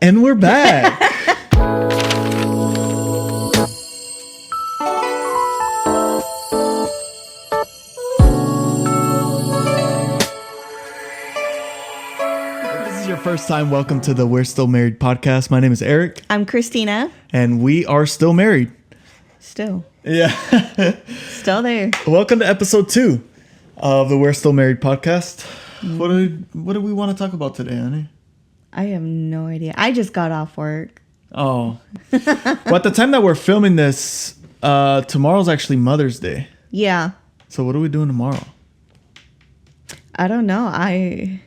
And we're back. If this is your first time, welcome to the We're Still Married podcast. My name is Eric. I'm Christina. And we are still married. Still. Yeah. Still there. Welcome to episode 2 of the We're Still Married podcast. What do we want to talk about today, honey? I have no idea. I just got off work. Oh. Well, at the time that we're filming this, tomorrow's actually Mother's Day. Yeah. So what are we doing tomorrow? I don't know. I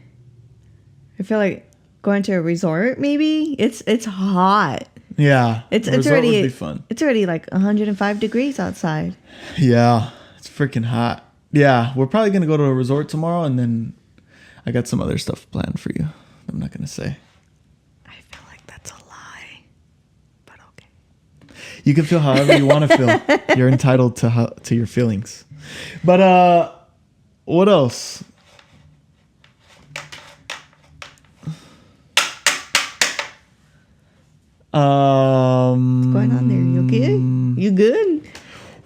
feel like going to a resort, maybe. It's hot. Yeah. It's resort already would be fun. It's already like 105 degrees outside. Yeah. It's freaking hot. Yeah, we're probably going to go to a resort tomorrow, and then I got some other stuff planned for you. I'm not going to say. I feel like that's a lie. But okay. You can feel however you want to feel. You're entitled to your feelings. But what else? What's going on there? You good? You good?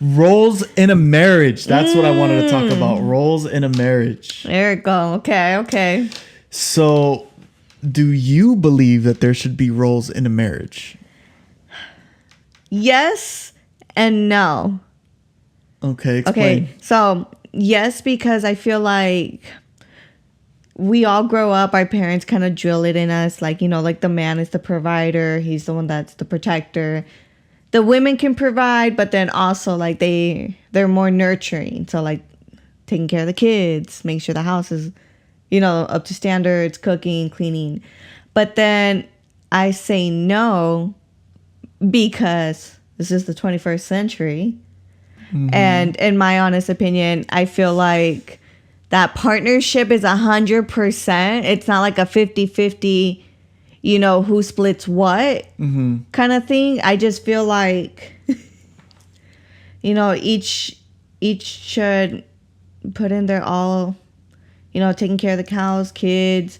Roles in a marriage. That's what I wanted to talk about. Roles in a marriage. There we go. Okay. So, do you believe that there should be roles in a marriage? Yes and no. Okay, explain. Okay, so yes, because I feel like we all grow up, our parents kind of drill it in us, like, you know, like the man is the provider, he's the one that's the protector. The women can provide, but then also like they're more nurturing. So like taking care of the kids, make sure the house is, you know, up to standards, cooking, cleaning. But then I say no because this is the 21st century. Mm-hmm. And in my honest opinion, I feel like that partnership is 100%. It's not like a 50-50, you know, who splits what kind of thing. I just feel like, you know, each should put in their all, you know, taking care of the cows, kids,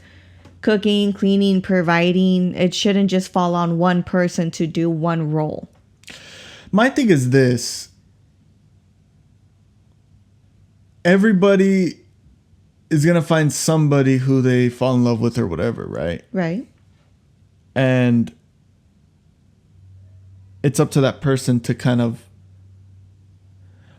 cooking, cleaning, providing. It shouldn't just fall on one person to do one role. My thing is this. Everybody is going to find somebody who they fall in love with or whatever, right? Right. And it's up to that person to kind of,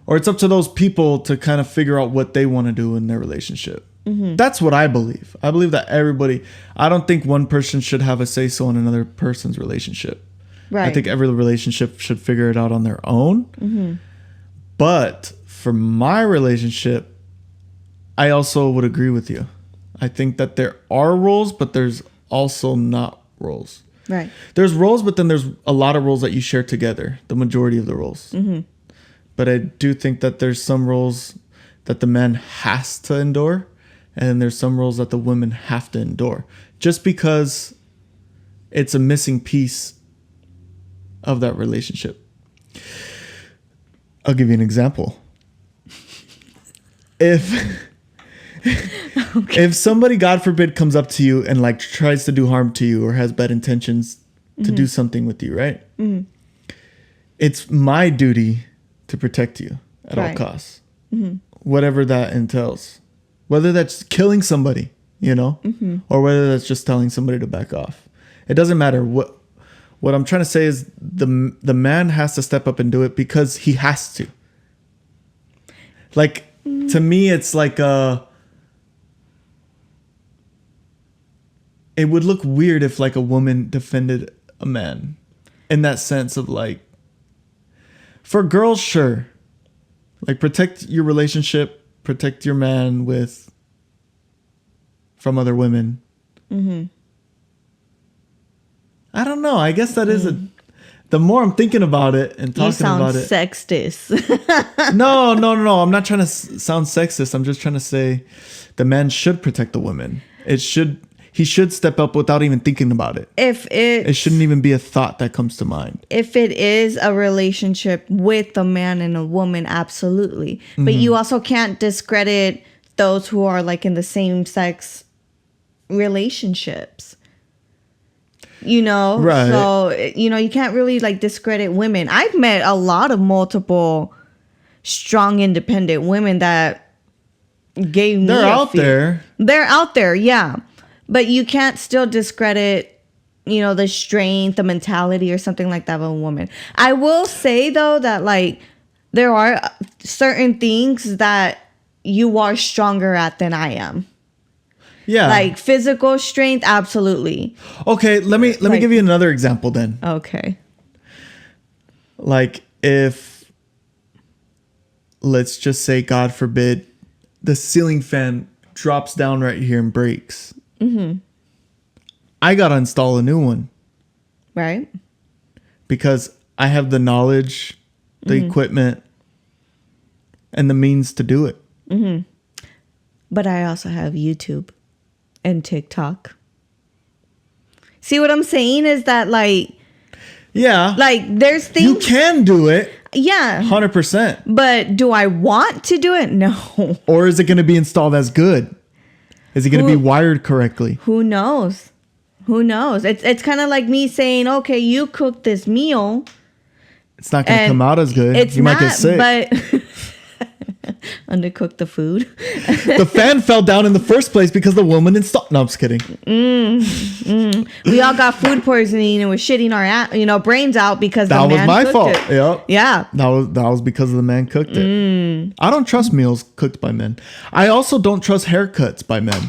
or it's up to those people to kind of figure out what they want to do in their relationship. Mm-hmm. That's what I believe. I believe that I don't think one person should have a say-so in another person's relationship. Right. I think every relationship should figure it out on their own. Mm-hmm. But for my relationship, I also would agree with you. I think that there are roles, but there's also not roles. Right. There's roles, but then there's a lot of roles that you share together, the majority of the roles. Mm-hmm. But I do think that there's some roles that the man has to endure, and there's some roles that the women have to endure. Just because it's a missing piece of that relationship. I'll give you an example. If somebody, God forbid, comes up to you and like tries to do harm to you or has bad intentions to do something with you, right? Mm-hmm. It's my duty to protect you at all costs, whatever that entails. Whether that's killing somebody, you know, or whether that's just telling somebody to back off. It doesn't matter. What I'm trying to say is the man has to step up and do it because he has to. Like, to me, it's like it would look weird if like a woman defended a man in that sense of like, for girls, sure. Like, protect your relationship, protect your man from other women. Mm-hmm. I don't know. I guess that is the more I'm thinking about it and talking about it. You sound sexist. No. I'm not trying to sound sexist. I'm just trying to say the man should protect the women. He should step up without even thinking about it. It shouldn't even be a thought that comes to mind. If it is a relationship with a man and a woman, absolutely. But you also can't discredit those who are like in the same sex relationships. you know? Right. So, you know, you can't really like discredit women. I've met a lot of multiple strong, independent women that gave me They're a out feel. there. They're out there, yeah. But you can't still discredit, you know, the strength, the mentality or something like that of a woman. I will say, though, that like there are certain things that you are stronger at than I am. Yeah. Like physical strength, absolutely. Okay, let me Like- give you another example then. Okay. Like if, let's just say, God forbid, the ceiling fan drops down right here and breaks. Mm-hmm. I gotta install a new one Right? because I have the knowledge, the equipment, and the means to do it. But I also have YouTube and TikTok. See what I'm saying is that like Yeah. there's things You can do it yeah. 100%. But do I want to do it? No. Or is it going to be installed as good? Is it going to be wired correctly? Who knows? Who knows? It's kind of like me saying, okay, you cook this meal. It's not going to And come out as good. It's You not, might get sick. but undercook the food. The fan fell down in the first place because the woman installed. No, I'm just kidding. We all got food poisoning and we're shitting our brains out because That the was man my cooked fault. it. Yep. Yeah. That was because the man cooked it. I don't trust meals cooked by men. I also don't trust haircuts by men.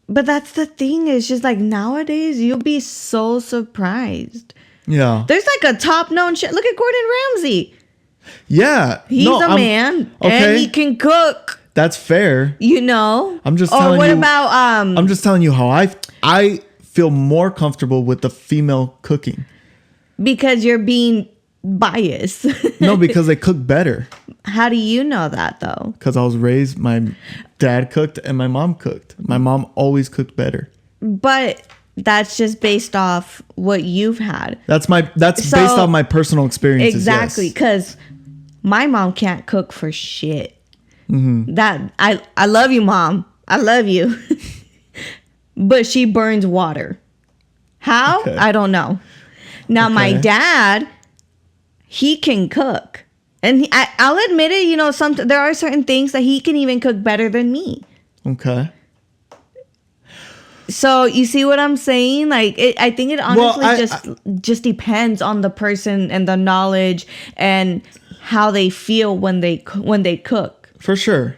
But that's the thing. It's just like nowadays you'll be so surprised. Yeah. There's like a top known shit. Look at Gordon Ramsay. Yeah. He's No, a man and he can cook, That's fair. you know? I'm just or telling what you- about I'm just telling you how I feel more comfortable with the female cooking. because you're being biased. No, because they cook better. How do you know that though? Because I was raised, my dad cooked and my mom cooked. My mom always cooked better. But that's just based off what you've had. That's So- based on my personal experiences. Exactly, Yes. because my mom can't cook for shit. Mm-hmm. That I love you, Mom. I love you, but she burns water. How? Okay. I don't know. Now my Okay. dad, he can cook, and I'll admit it. You know, there are certain things that he can even cook better than me. Okay. So you see what I'm saying? Like, I think it honestly I- just depends on the person and the knowledge and how they feel when they cook. For sure.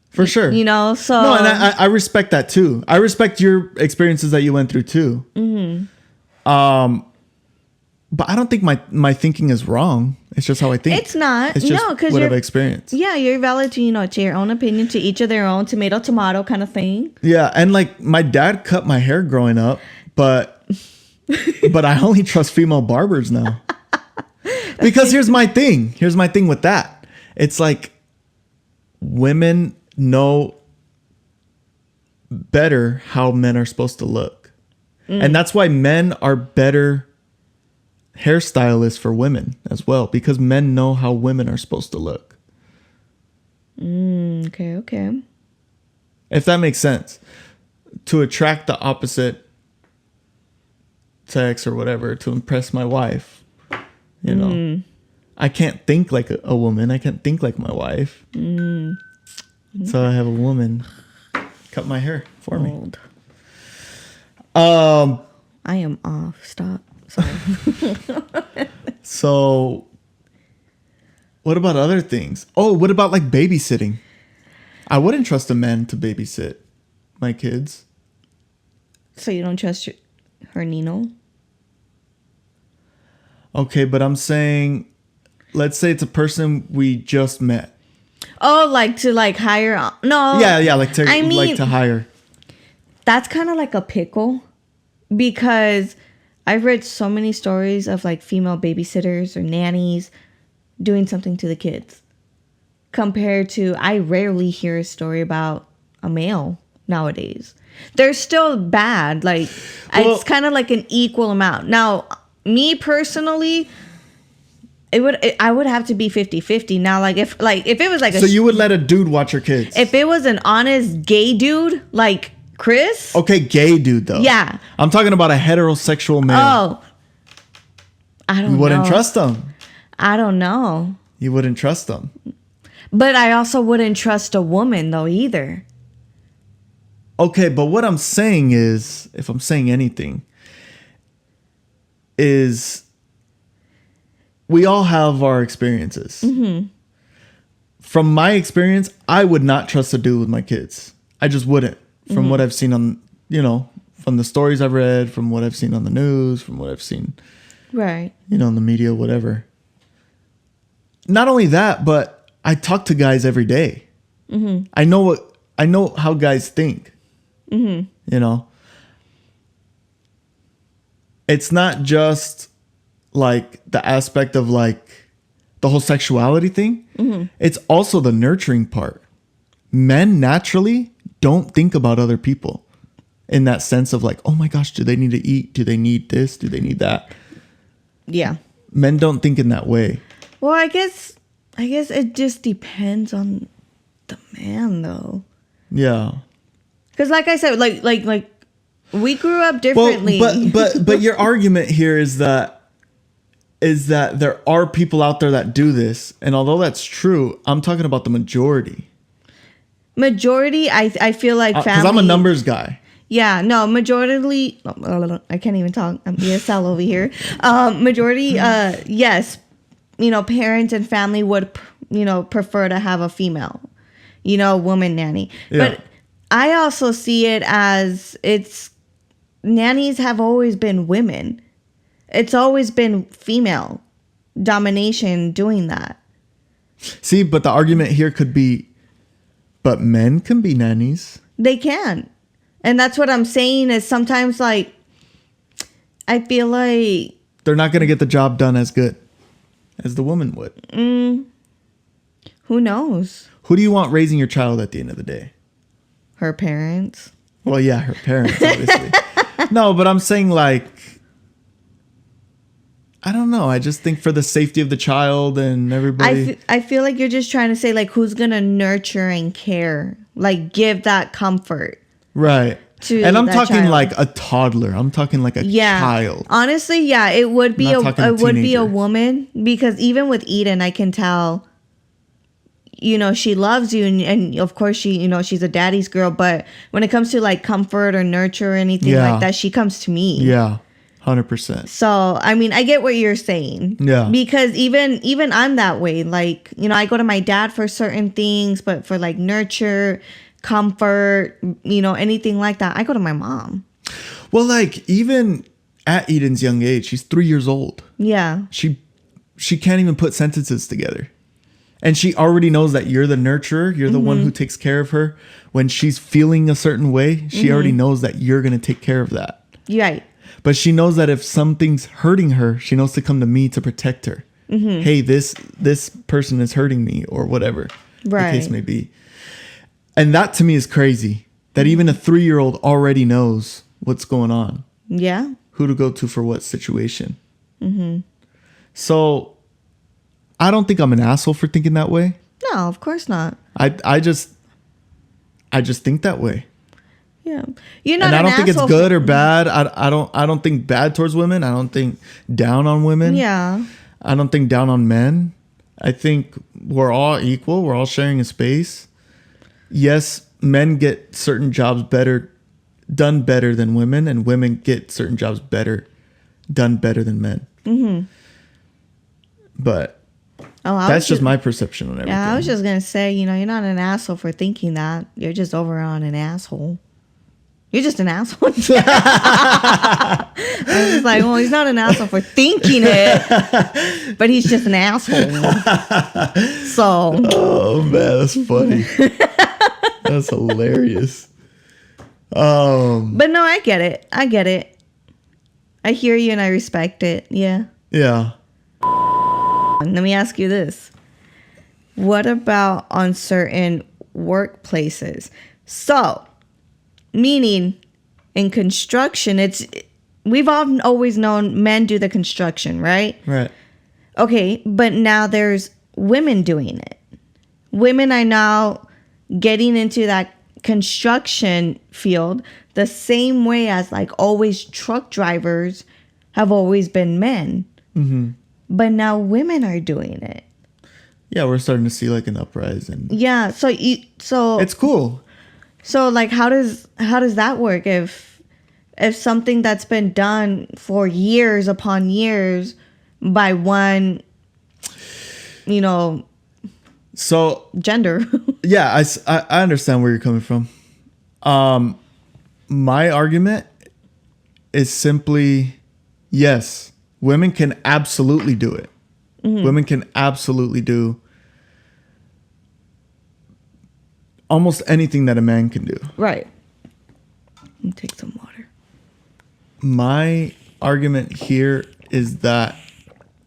For sure. You know, so No, and I respect that too. I respect your experiences that you went through too. Mm-hmm. But I don't think my thinking is wrong. It's just how I think. It's not. It's just No, 'cause what I've you're- experienced. yeah, you're valid to your own opinion, to each of their own, tomato kind of thing. Yeah, and like my dad cut my hair growing up, but I only trust female barbers now. Because here's my thing. Here's my thing with that. It's like women know better how men are supposed to look. And that's why men are better hairstylists for women as well, because men know how women are supposed to look. Okay. If that makes sense. To attract the opposite sex or whatever, to impress my wife. You know, I can't think like a woman. I can't think like my wife. So I have a woman cut my hair for me. Old. Um. I am off. Stop. Sorry. So, what about other things? Oh, what about like babysitting? I wouldn't trust a man to babysit my kids. So you don't trust her, Nino? Okay, but I'm saying, let's say it's a person we just met. Oh, like to hire? No. Yeah, like to I mean, like to hire. That's kind of like a pickle, because I've read so many stories of like female babysitters or nannies doing something to the kids, compared to I rarely hear a story about a male nowadays. They're still bad. Like, Well- it's kind of like an equal amount. Now, me personally, I would have to be 50-50. Now, if it was like So you would let a dude watch your kids? if it was an honest gay dude, like Chris? Okay, gay dude though. Yeah. I'm talking about a heterosexual male. Oh. I don't know. You wouldn't trust him. I don't know. You wouldn't trust them. But I also wouldn't trust a woman though either. Okay, but what I'm saying is, if I'm saying anything, is we all have our experiences. Mm-hmm. From my experience, I would not trust a dude with my kids. I just wouldn't. From what I've seen on, from the stories I've read, from what I've seen on the news, from what I've seen, right, in the media, whatever. Not only that, but I talk to guys every day. Mm-hmm. I know how guys think. Mm-hmm. It's not just like the aspect of like the whole sexuality thing. Mm-hmm. It's also the nurturing part. Men naturally don't think about other people in that sense of like, oh my gosh, do they need to eat? Do they need this? Do they need that? Yeah. Men don't think in that way. Well, I guess it just depends on the man though. Yeah. Because like I said, like we grew up differently. Well, but your argument here is that there are people out there that do this, and although that's true, I'm talking about the majority. Majority, I feel like family. Because I'm a numbers guy. Yeah, no, majority. I can't even talk. I'm ESL over here. Majority, yes, parents and family would, prefer to have a female, woman nanny. Yeah. But I also see it as nannies have always been women. It's always been female domination doing that. See, but the argument here could be, but men can be nannies. They can. And that's what I'm saying is sometimes like, I feel like they're not going to get the job done as good as the woman would. Who knows? Who do you want raising your child at the end of the day? Her parents. Well, yeah, her parents, obviously. No, but I'm saying like, I don't know. I just think for the safety of the child and everybody. I feel like you're just trying to say like who's going to nurture and care, like give that comfort. Right. And I'm talking child. Like a toddler. I'm talking like a child. Honestly, yeah, it would be a woman because even with Eden, I can tell, she loves you and of course she, she's a daddy's girl, but when it comes to like comfort or nurture or anything like that, she comes to me. Yeah. 100%. So, I mean, I get what you're saying. Yeah. Because even I'm that way. Like, I go to my dad for certain things, but for like nurture, comfort, anything like that, I go to my mom. Well, like even at Eden's young age, she's 3 years old. Yeah. She can't even put sentences together. And she already knows that you're the nurturer. You're the one who takes care of her. When she's feeling a certain way, she already knows that you're going to take care of that. Right. But she knows that if something's hurting her, she knows to come to me to protect her. Mm-hmm. Hey, this person is hurting me or whatever the case may be. And that to me is crazy. That even a 3-year-old already knows what's going on. Yeah. Who to go to for what situation. Mm-hmm. So I don't think I'm an asshole for thinking that way. No, of course not. I just think that way. Yeah, you're not. And I don't think it's good or bad. I don't think bad towards women. I don't think down on women. Yeah. I don't think down on men. I think we're all equal. We're all sharing a space. Yes, men get certain jobs done better than women, and women get certain jobs done better than men. Mm-hmm. But that's just my perception on everything. Yeah, I was just gonna say, you're not an asshole for thinking that. You're just over on an asshole. You're just an asshole. I was like, well, he's not an asshole for thinking it, but he's just an asshole. So. Oh man, that's funny. That's hilarious. But no, I get it. I hear you and I respect it. Yeah. Yeah. Let me ask you this. What about on certain workplaces? So, meaning in construction, we've all always known men do the construction, right? Right. Okay, but now there's women doing it. Women are now getting into that construction field the same way as like always truck drivers have always been men. Mm-hmm. But now women are doing it. Yeah, we're starting to see like an uprising. Yeah, so It's cool. So like how does that work if something that's been done for years upon years by one, So gender? yeah, I understand where you're coming from. My argument is simply, yes, women can absolutely do it. Mm-hmm. Women can absolutely do almost anything that a man can do. Right. Let me take some water. My argument here is that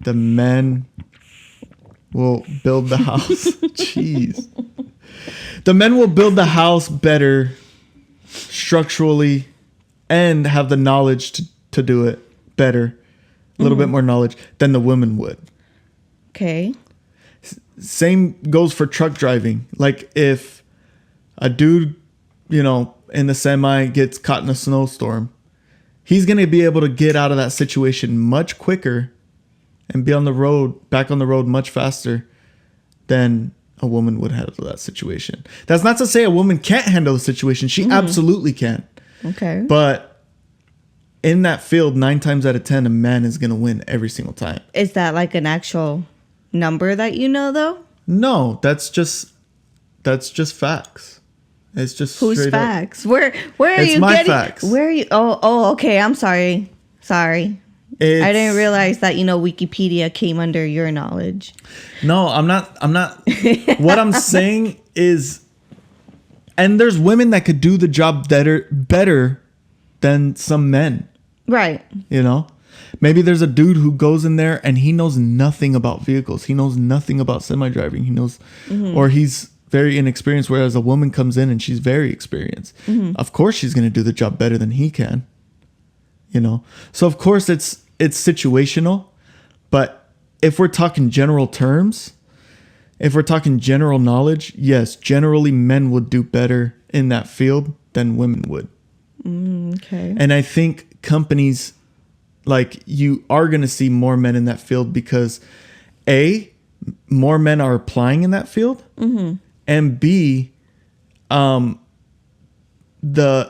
the men will build the house. Jeez. The men will build the house better structurally and have the knowledge to do it better. A little bit more knowledge than the women would. Okay. Same goes for truck driving. Like if a dude, in the semi gets caught in a snowstorm, he's going to be able to get out of that situation much quicker and be back on the road much faster than a woman would handle that situation. That's not to say a woman can't handle the situation. She absolutely can. Okay. But in that field, 9 times out of 10, a man is going to win every single time. Is that like an actual number that you know, though? No, that's just facts. It's just whose facts? Where are it's you my getting? Facts. Where are you? Oh, okay. I'm sorry. I didn't realize that Wikipedia came under your knowledge. No, I'm not. What I'm saying is, and there's women that could do the job better than some men. Right. Maybe there's a dude who goes in there and he knows nothing about vehicles. He knows nothing about semi-driving. He knows, or he's very inexperienced, whereas a woman comes in and she's very experienced. Of course she's going to do the job better than he can. So of course it's situational, but if we're talking general terms, if we're talking general knowledge, yes, generally men would do better in that field than women would. Okay. And I think companies, like, you are going to see more men in that field because A, more men are applying in that field, and B, the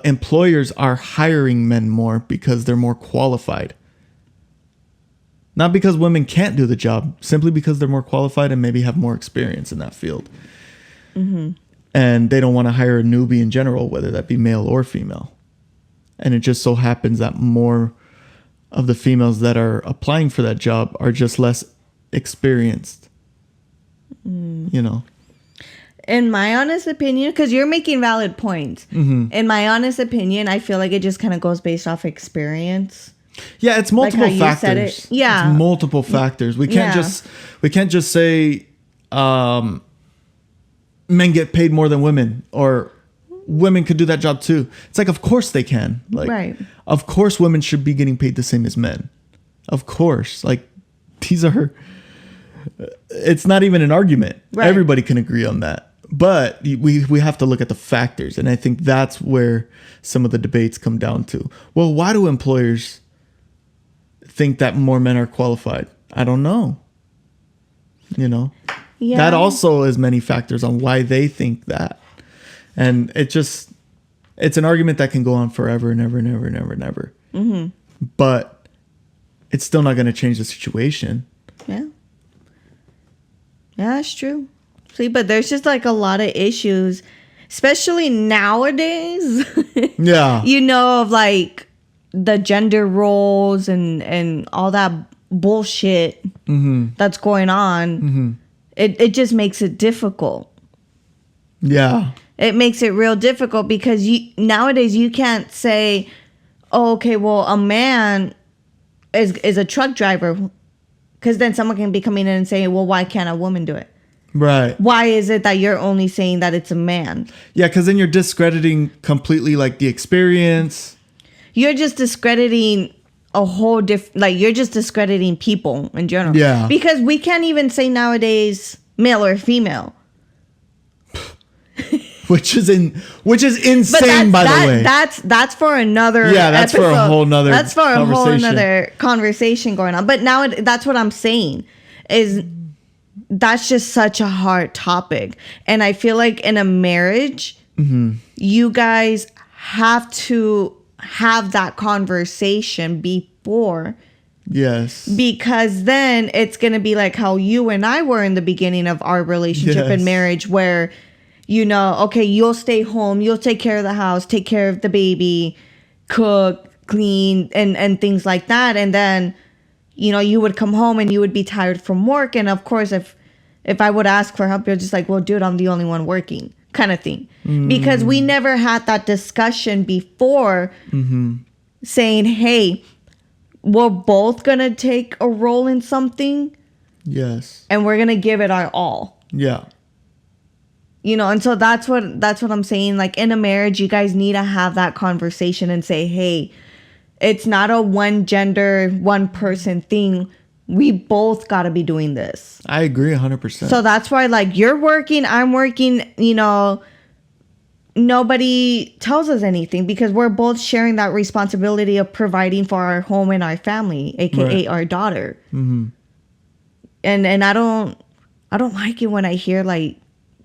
employers are hiring men more because they're more qualified. Not because women can't do the job, simply because they're more qualified and maybe have more experience in that field. And they don't want to hire a newbie in general, whether that be male or female. And it just so happens that more of the females that are applying for that job are just less experienced. In my honest opinion, because you're making valid points. In my honest opinion, I feel like it just kind of goes based off experience. Yeah, it's multiple like how factors. You said it. Yeah, it's multiple factors. We can't just say men get paid more than women, or women could do that job too. It's like, of course they can. Like, right. Of course women should be getting paid the same as men. Of course. Like, it's not even an argument. Right. Everybody can agree on that. But we have to look at the factors. And I think that's where some of the debates come down to. Well, why do employers think that more men are qualified? I don't know. Yeah. That also is many factors on why they think that. And it's an argument that can go on forever and ever and ever and ever and ever. But it's still not going to change the situation. Yeah. Yeah, that's true. See, but there's just like a lot of issues, especially nowadays. Yeah. Of like the gender roles and all that bullshit that's going on. It just makes it difficult. Yeah. It makes it real difficult because nowadays you can't say, oh, okay, well, a man is a truck driver, because then someone can be coming in and saying, well, why can't a woman do it? Right. Why is it that you're only saying that it's a man? Yeah, because then you're discrediting completely like the experience. You're just discrediting a whole you're just discrediting people in general. Yeah. Because we can't even say nowadays male or female. which is insane, by the way. That's for another. Yeah, that's episode. For a whole nother. That's for a whole another conversation going on. But now that's what I'm saying is that's just such a hard topic, and I feel like in a marriage, you guys have to have that conversation before. Yes. Because then it's going to be like how you and I were in the beginning of our relationship and marriage where, you know, okay, you'll stay home, you'll take care of the house, take care of the baby, cook, clean, and things like that. And then, you know, you would come home and you would be tired from work. And of course, if I would ask for help, you're just like, well, dude, I'm the only one working kind of thing. Because we never had that discussion before saying, hey, we're both going to take a role in something. Yes. And we're going to give it our all. Yeah. You know, and so that's what I'm saying. Like in a marriage, you guys need to have that conversation and say, hey, it's not a one gender, one person thing. We both got to be doing this. I agree 100%. So that's why, like, you're working, I'm working, you know, nobody tells us anything because we're both sharing that responsibility of providing for our home and our family, aka our daughter. And I don't like it when I hear like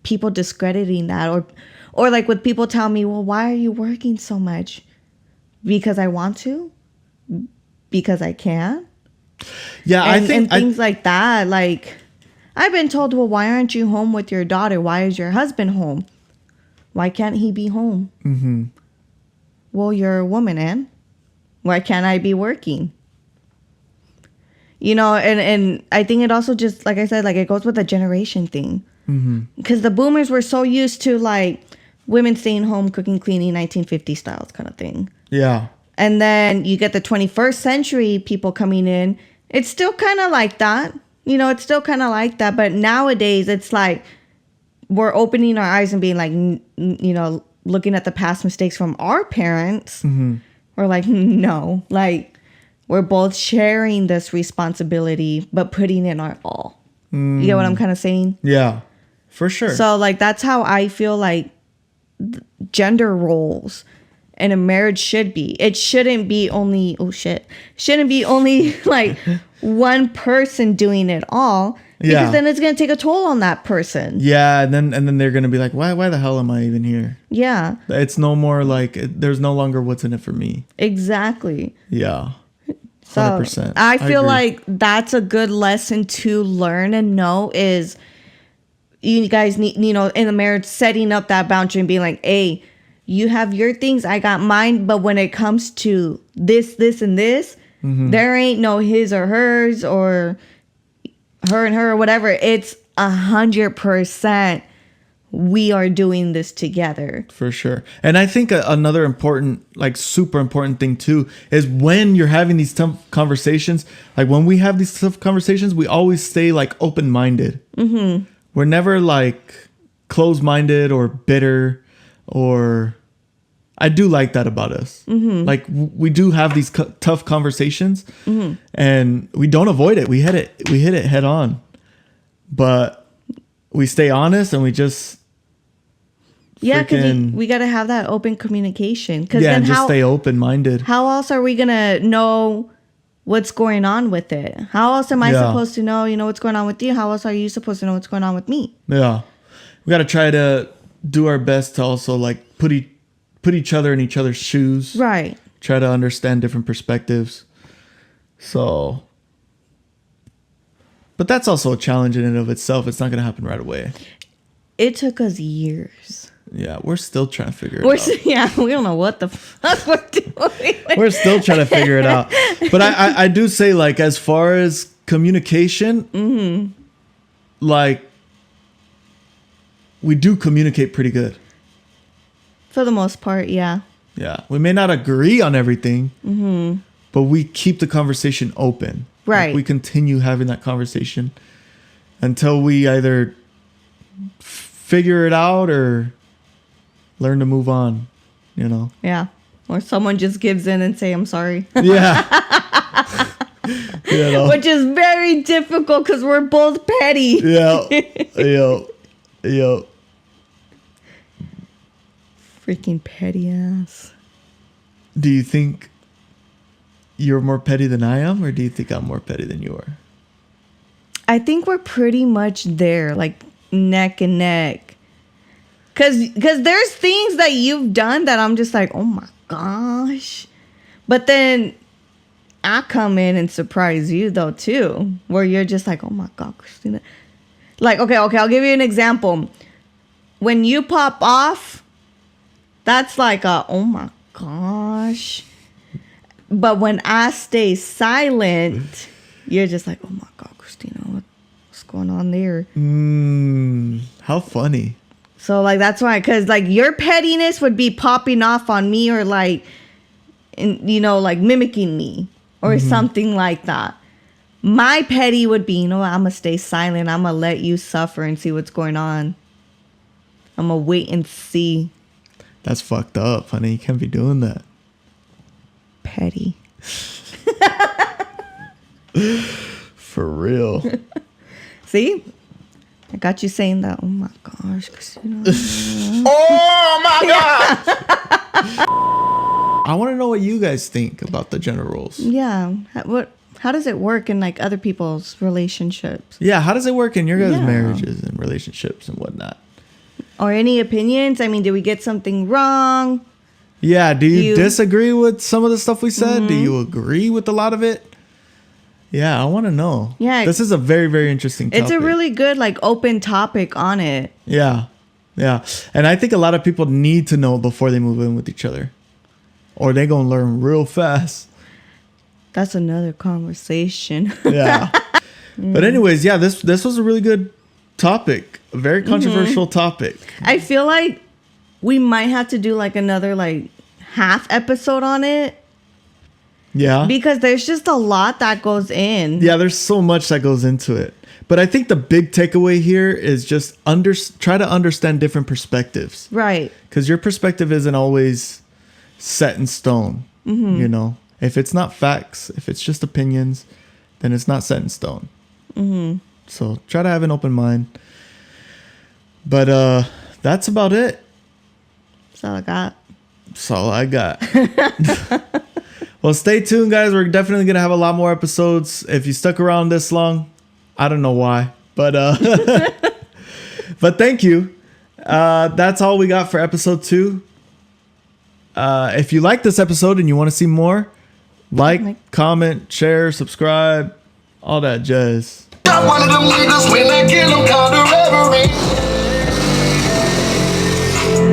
people discrediting that or like when people tell me, well, why are you working so much? Because I want to, because I can. Yeah, I think things like that. Like I've been told, well, why aren't you home with your daughter? Why is your husband home? Why can't he be home? Well, you're a woman, Ann. Why can't I be working? You know, and I think it also just, like I said, like it goes with the generation thing. Because the boomers were so used to like women staying home, cooking, cleaning, 1950 styles kind of thing. Yeah. And then you get the 21st century people coming in. It's still kind of like that. You know, it's still kind of like that. But nowadays, it's like we're opening our eyes and being like, you know, looking at the past mistakes from our parents. We're like, no, like we're both sharing this responsibility, but putting in our all. You get what I'm kind of saying? Yeah, for sure. So like, that's how I feel like gender roles in a marriage should be. It shouldn't be only, shouldn't be only like one person doing it all. Because then it's going to take a toll on that person. Yeah, and then they're going to be like, why the hell am I even here? Yeah. It's no more like, there's no longer what's in it for me. Exactly. Yeah. 100%. So I feel like that's a good lesson to learn and know is you guys need, you know, in the marriage, setting up that boundary and being like, hey, you have your things, I got mine. But when it comes to this, and this, there ain't no his or hers or her and her or whatever. It's 100% we are doing this together. For sure. And I think another important, like super important thing too, is when you're having these tough conversations, like when we have these tough conversations, we always stay like open-minded. We're never like closed-minded or bitter or... I do like that about us. Like we do have these tough conversations and we don't avoid it. We hit it head on, but we stay honest and we just, because we got to have that open communication. And just stay open-minded. How else are we going to know what's going on with it? How else am I supposed to know, you know, what's going on with you? How else are you supposed to know what's going on with me? Yeah. We got to try to do our best to also like put each other in each other's shoes. Right. Try to understand different perspectives. So, but that's also a challenge in and of itself. It's not going to happen right away. It took us years. Yeah, we're still trying to figure it out. Yeah, we don't know what the fuck we're doing. We're still trying to figure it out. But I do say, like, as far as communication, like, we do communicate pretty good. For the most part, yeah. Yeah. We may not agree on everything, but we keep the conversation open. Right. Like we continue having that conversation until we either figure it out or learn to move on, you know? Yeah. Or someone just gives in and say, I'm sorry. Yeah. You know? Which is very difficult because we're both petty. Yeah. Yo. Freaking petty ass. Do you think you're more petty than I am, or do you think I'm more petty than you are? I think we're pretty much there, like neck and neck. Cause there's things that you've done that I'm just like, oh my gosh. But then I come in and surprise you though too, where you're just like, oh my God, Christina. Like, okay, I'll give you an example. When you pop off, that's like a, oh my gosh. But when I stay silent, you're just like, oh my God, Christina, what's going on there? How funny. So like that's why, because like your pettiness would be popping off on me, or like, like mimicking me or something like that. My petty would be, I'm gonna stay silent. I'm gonna let you suffer and see what's going on. I'm gonna wait and see. That's fucked up, honey. You can't be doing that. Petty. For real. See? I got you saying that. Oh my gosh, Christina. Oh my God! I want to know what you guys think about the gender roles. Yeah. How does it work in like other people's relationships? Yeah, how does it work in your guys' marriages and relationships and whatnot? Or any opinions? I mean, did we get something wrong? Yeah, do you disagree with some of the stuff we said? Do you agree with a lot of it? Yeah, I want to know. Yeah. This is a very, very interesting topic. It's a really good, like, open topic on it. Yeah. Yeah. And I think a lot of people need to know before they move in with each other. Or they're going to learn real fast. That's another conversation. Yeah. But anyways, yeah, this was a really good topic. A very controversial topic. I feel like we might have to do, like, another, like, half episode on it. Yeah. Because there's just a lot that goes in. Yeah, there's so much that goes into it. But I think the big takeaway here is just try to understand different perspectives. Right. Because your perspective isn't always set in stone. You know, if it's not facts, if it's just opinions, then it's not set in stone. So try to have an open mind. But that's about it. That's all I got. That's all I got. Well, stay tuned, guys. We're definitely going to have a lot more episodes. If you stuck around this long, I don't know why. But but thank you. That's all we got for episode 2. If you like this episode and you want to see more, like, comment, share, subscribe, all that jazz. Got one of them niggas when I kill them called a reverie.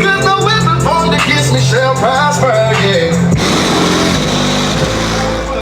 Cause no weapon formed against me shall prosper, yeah.